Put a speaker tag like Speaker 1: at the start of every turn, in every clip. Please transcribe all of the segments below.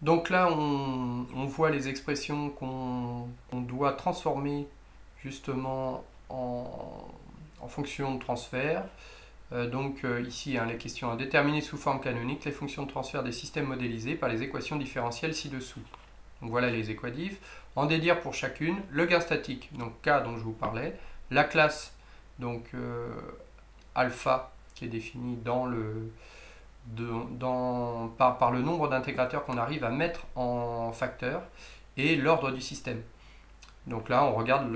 Speaker 1: Donc là, on voit les expressions qu'on doit transformer justement en fonction de transfert. Ici, les questions à déterminer sous forme canonique les fonctions de transfert des systèmes modélisés par les équations différentielles ci-dessous. Donc voilà les équadifs. En dédire pour chacune le gain statique, donc K dont je vous parlais, la classe, donc alpha, qui est définie dans par le nombre d'intégrateurs qu'on arrive à mettre en facteur, et l'ordre du système. Donc là, on regarde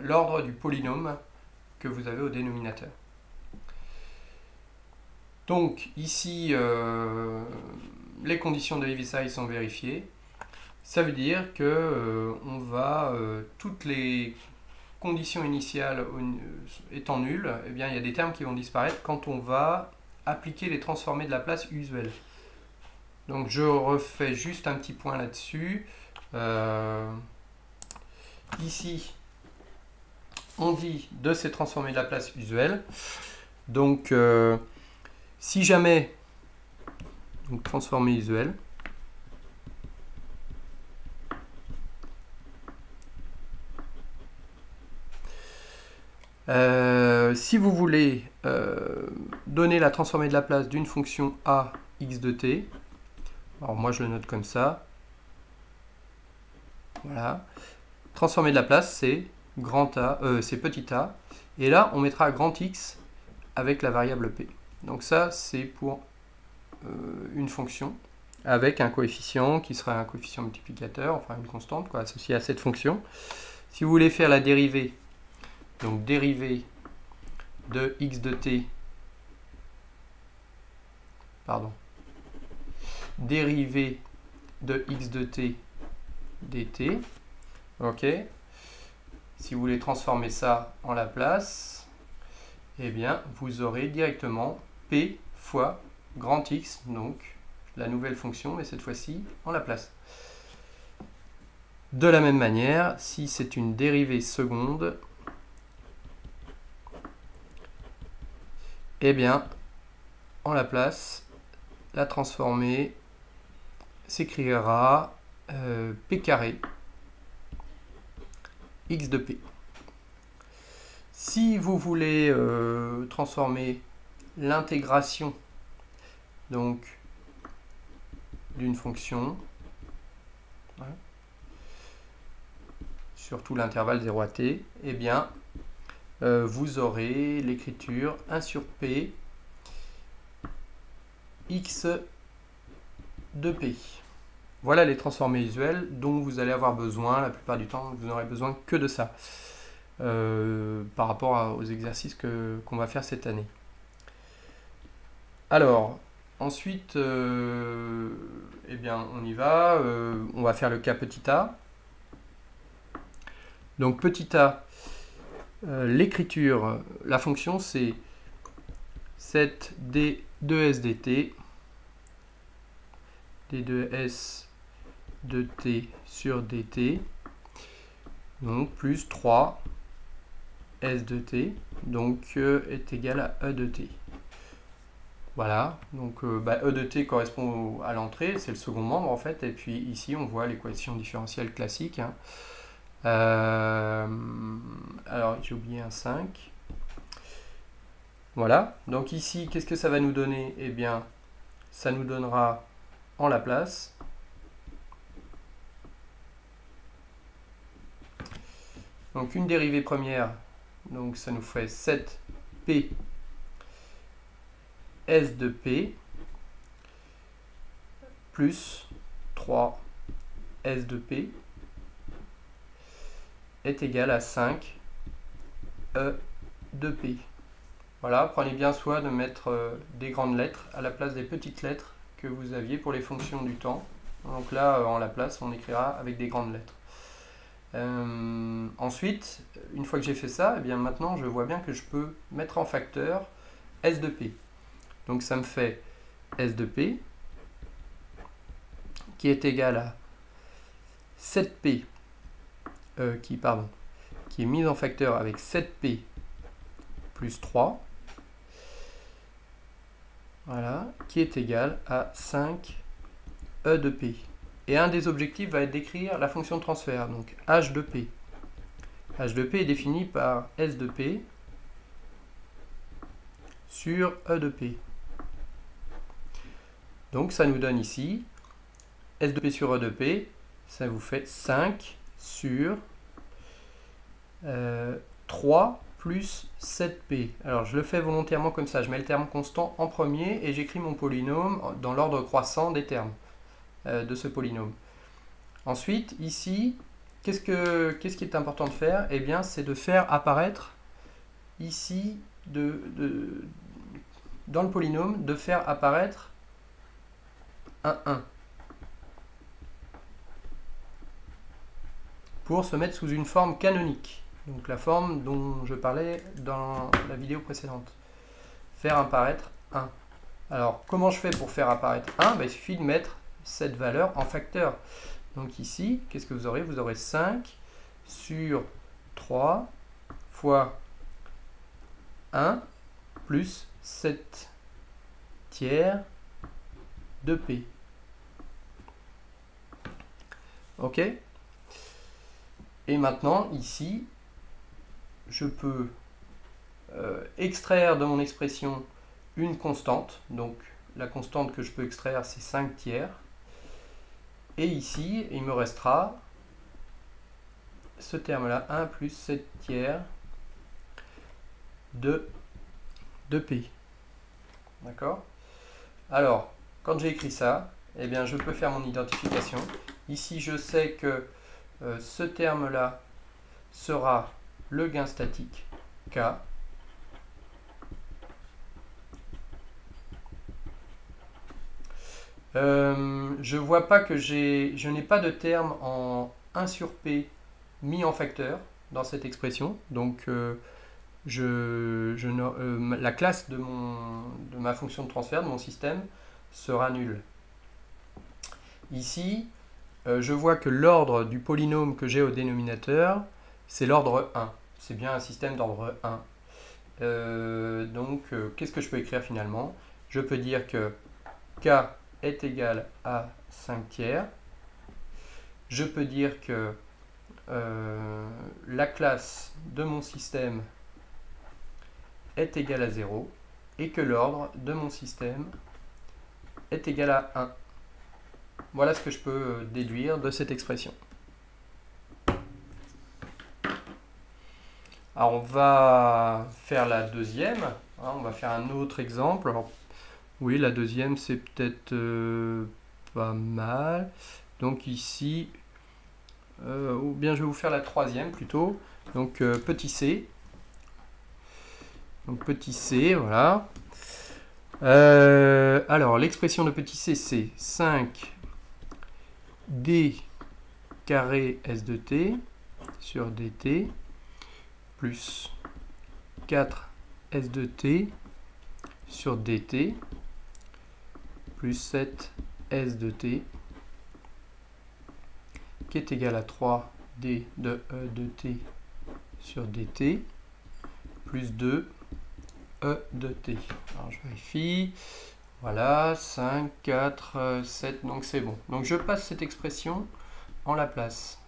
Speaker 1: l'ordre du polynôme que vous avez au dénominateur. Donc ici, les conditions de Heaviside sont vérifiées. Ça veut dire que toutes les conditions initiales étant nulles, eh bien, il y a des termes qui vont disparaître quand on va appliquer les transformés de la place usuelle. Donc je refais juste un petit point là-dessus. Ici, on dit de ces transformés de la place usuelle. Donc, si jamais, donc transformé usuel, si vous voulez donner la transformée de la place d'une fonction a x de t, alors moi je le note comme ça, voilà, transformée de la place c'est grand A, c'est petit a, et là on mettra grand X avec la variable P. Donc ça c'est pour une fonction avec un coefficient qui sera un coefficient multiplicateur, enfin une constante quoi, associée à cette fonction. Si vous voulez faire la dérivée, donc dérivée de x de t, dérivée de x de t dt, ok. Si vous voulez transformer ça en Laplace, eh bien vous aurez directement p fois grand X, donc la nouvelle fonction, mais cette fois-ci en Laplace. De la même manière, si c'est une dérivée seconde, eh bien en Laplace, la transformée s'écrira p carré x de p. Si vous voulez transformer l'intégration donc d'une fonction, voilà, sur tout l'intervalle 0 à t, eh bien vous aurez l'écriture 1 sur p x de p. Voilà les transformés usuels dont vous allez avoir besoin. La plupart du temps, vous n'aurez besoin que de ça par rapport aux exercices qu'on va faire cette année. Alors, ensuite, eh bien, on y va. On va faire le cas petit a. Donc, petit a, l'écriture, la fonction, c'est 7d2s dt, d2s de t sur dt, donc plus 3 s de t, donc est égal à e de t. Voilà, donc e de t correspond à l'entrée, c'est le second membre en fait, et puis ici on voit l'équation différentielle classique. Hein. Alors j'ai oublié un 5. Voilà, donc ici qu'est-ce que ça va nous donner? Eh bien, ça nous donnera en Laplace donc une dérivée première, donc ça nous ferait 7p s de p plus 3 s de p est égal à 5 e de p. Voilà, prenez bien soin de mettre des grandes lettres à la place des petites lettres que vous aviez pour les fonctions du temps. Donc là, en Laplace, on écrira avec des grandes lettres. Ensuite, une fois que j'ai fait ça, eh bien maintenant je vois bien que je peux mettre en facteur s de p. Donc ça me fait s de p qui est égal à 7p qui est mise en facteur avec 7p plus 3, voilà, qui est égal à 5 E de P. Et un des objectifs va être d'écrire la fonction de transfert, donc H de P. H de P est défini par S de P sur E de P. Donc ça nous donne ici S de P sur E de P, ça vous fait 5 sur 3 plus 7P. Alors je le fais volontairement comme ça, je mets le terme constant en premier et j'écris mon polynôme dans l'ordre croissant des termes de ce polynôme. Ensuite, ici, qu'est-ce qui est important de faire? Eh bien, c'est de faire apparaître ici, dans le polynôme, de faire apparaître un 1. Pour se mettre sous une forme canonique. Donc la forme dont je parlais dans la vidéo précédente. Faire apparaître 1. Alors, comment je fais pour faire apparaître 1? Il suffit de mettre cette valeur en facteur. Donc ici, qu'est-ce que vous aurez? Vous aurez 5 sur 3 fois 1 plus 7 tiers de P. Ok? Et maintenant, ici, je peux extraire de mon expression une constante. Donc, la constante que je peux extraire, c'est 5 tiers. Et ici, il me restera ce terme-là, 1 plus 7 tiers de P. D'accord? Alors, quand j'ai écrit ça, eh bien, je peux faire mon identification. Ici, je sais que ce terme-là sera le gain statique K. Je vois pas que je n'ai pas de terme en 1 sur P mis en facteur dans cette expression. Donc, la classe de ma fonction de transfert, de mon système, sera nulle. Ici, je vois que l'ordre du polynôme que j'ai au dénominateur, c'est l'ordre 1. C'est bien un système d'ordre 1. Donc, qu'est-ce que je peux écrire finalement? Je peux dire que K est égal à 5 tiers. Je peux dire que la classe de mon système est égale à 0 et que l'ordre de mon système est égal à 1. Voilà ce que je peux déduire de cette expression. Alors on va faire la deuxième, on va faire un autre exemple. Alors, oui, la deuxième c'est peut-être pas mal. Donc ici, ou bien je vais vous faire la troisième plutôt. Donc petit c. Donc petit c, voilà. Alors l'expression de petit c c'est 5d carré s de t sur dt plus 4 s de t sur dt plus 7 s de t qui est égal à 3d de e de t sur dt plus 2 e de t. Alors je vérifie. Voilà, 5, 4, 7, donc c'est bon. Donc je passe cette expression en Laplace.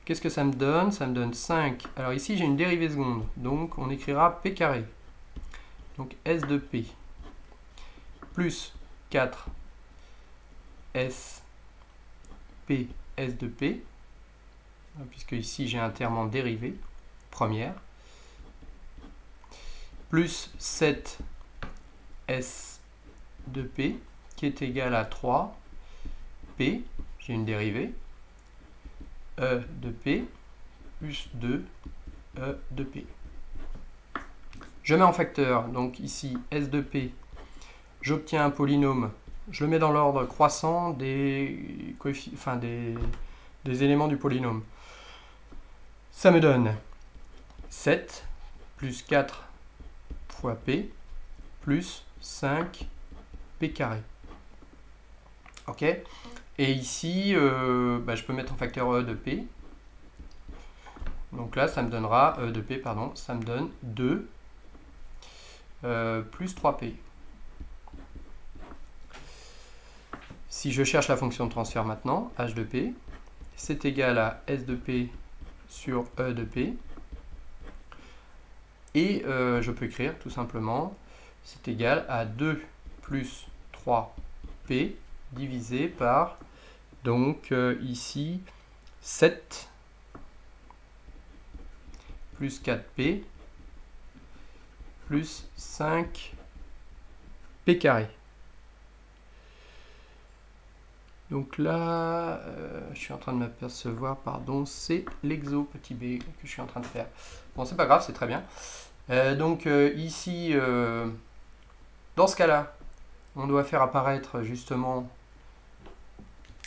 Speaker 1: Qu'est-ce que ça me donne? Ça me donne 5. Alors ici j'ai une dérivée seconde, donc on écrira p carré. Donc s de p plus 4 s p s de p, puisque ici j'ai un terme en dérivée première, plus 7 s de p qui est égal à 3 p, j'ai une dérivée, e de p plus 2 e de p. Je mets en facteur, donc ici s de p, j'obtiens un polynôme, je le mets dans l'ordre croissant des éléments du polynôme. Ça me donne 7 plus 4 fois p plus 5 p carré. Ok? Et ici, je peux mettre en facteur e de p. Donc là, ça me donnera, e de p, pardon, ça me donne 2 plus 3p. Si je cherche la fonction de transfert maintenant, h de p, c'est égal à s de p sur e de p. Et je peux écrire tout simplement, c'est égal à 2 plus 3p divisé par, donc ici, 7 plus 4p plus 5p carré. Donc là, je suis en train de m'apercevoir, pardon, c'est l'exo petit b que je suis en train de faire. Bon, c'est pas grave, c'est très bien. Ici, dans ce cas-là, on doit faire apparaître justement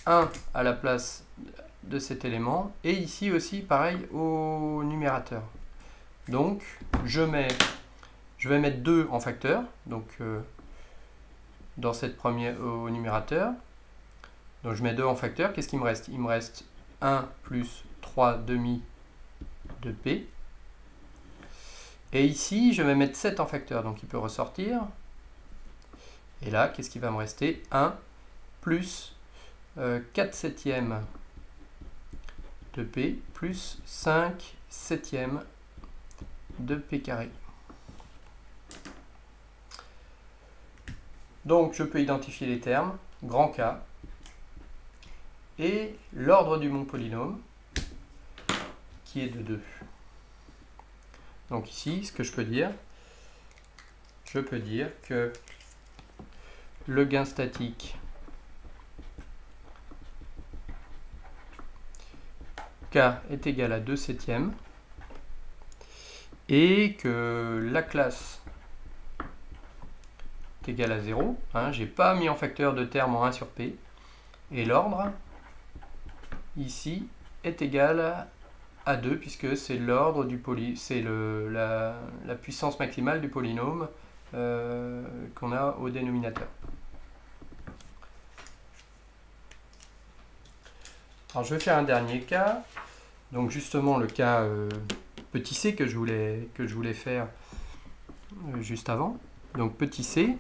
Speaker 1: 1 à la place de cet élément. Et ici aussi, pareil, au numérateur. Donc, je vais mettre 2 en facteur, donc dans cette première au numérateur. Donc je mets 2 en facteur, qu'est-ce qu'il me reste? Il me reste 1 plus 3 demi de p. Et ici, je vais mettre 7 en facteur, donc il peut ressortir. Et là, qu'est-ce qui va me rester? 1 plus 4 septièmes de p plus 5 septièmes de p carré. Donc je peux identifier les termes, grand K, et l'ordre du mon polynôme, qui est de 2. Donc ici, ce que je peux dire que le gain statique K est égal à 2 septièmes et que la classe est égale à 0. Hein, j'ai pas mis en facteur de terme en 1 sur P. Et l'ordre, ici, est égal à 2 puisque c'est l'ordre du c'est la puissance maximale du polynôme qu'on a au dénominateur. Alors je vais faire un dernier cas. Donc justement le cas petit c que je voulais faire juste avant. Donc petit c.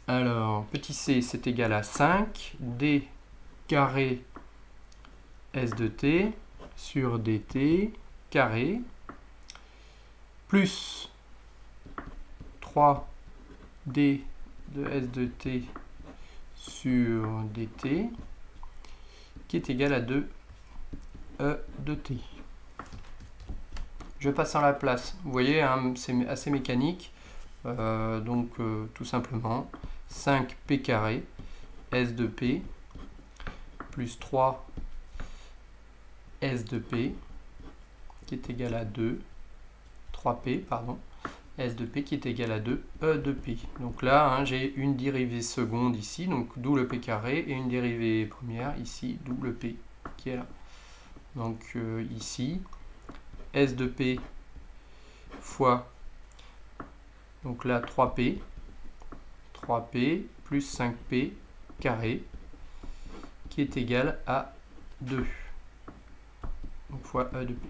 Speaker 1: Alors petit c c'est égal à 5 d carré s de t sur dt carré plus 3d de s de t sur dt qui est égal à 2 e de t. Je passe en la place. Vous voyez, hein, c'est assez mécanique. Tout simplement 5p carré s de p plus 3 s de p qui est égal à 2 3p pardon s de p qui est égal à 2 e de p. Donc là hein, j'ai une dérivée seconde ici, donc d'où le p carré, et une dérivée première ici, d'où le p qui est là. Donc ici s de p fois, donc là 3p plus 5p carré qui est égal à 2 donc fois e de p.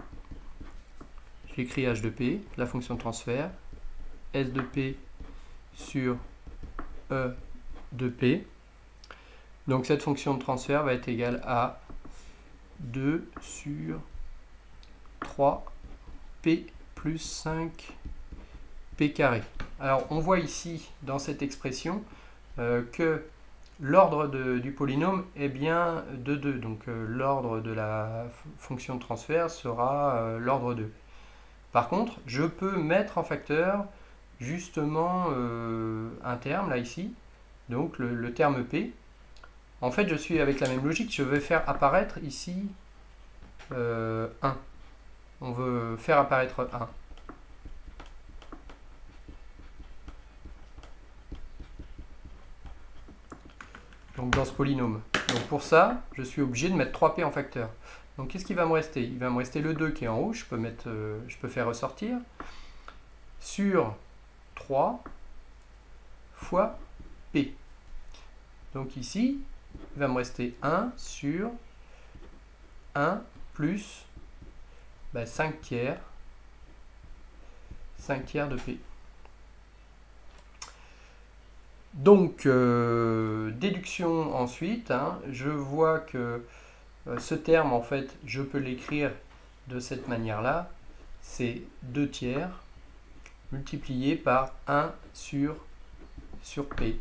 Speaker 1: J'écris h de p, la fonction de transfert, s de p sur e de p. Donc cette fonction de transfert va être égale à 2 sur 3p plus 5p carré. Alors on voit ici dans cette expression que l'ordre du polynôme est bien de 2. Donc l'ordre de la fonction de transfert sera l'ordre 2. Par contre, je peux mettre en facteur justement un terme là ici, donc le terme p. En fait, je suis avec la même logique, je vais faire apparaître ici 1. On veut faire apparaître 1. Donc dans ce polynôme. Donc pour ça, je suis obligé de mettre 3p en facteur. Donc qu'est-ce qui va me rester? Il va me rester le 2 qui est en haut, je peux faire ressortir, sur 3 fois p. Donc ici, il va me rester 1 sur 1 plus 5 tiers de p. Donc, déduction ensuite, hein, je vois que ce terme, en fait, je peux l'écrire de cette manière-là. C'est 2 tiers multiplié par 1 sur P.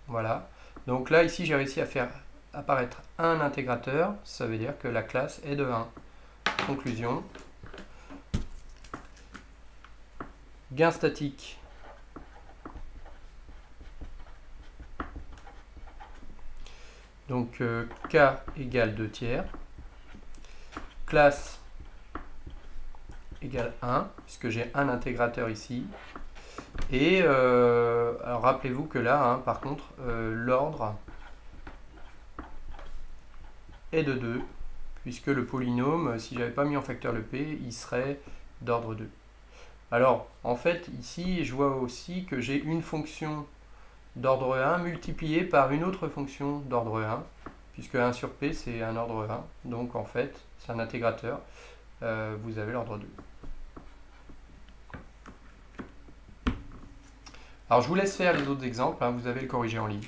Speaker 1: Voilà. Donc là, ici, j'ai réussi à faire apparaître un intégrateur. Ça veut dire que la classe est de 1. Conclusion. Gain statique. Donc K égale 2 tiers. Classe égale 1, puisque j'ai un intégrateur ici. Et alors rappelez-vous que là, hein, par contre, l'ordre est de 2, puisque le polynôme, si j'avais pas mis en facteur le P, il serait d'ordre 2. Alors, en fait, ici, je vois aussi que j'ai une fonction d'ordre 1 multipliée par une autre fonction d'ordre 1, puisque 1 sur P, c'est un ordre 1. Donc, en fait, c'est un intégrateur. Vous avez l'ordre 2. Alors, je vous laisse faire les autres exemples. Hein, vous avez le corrigé en ligne.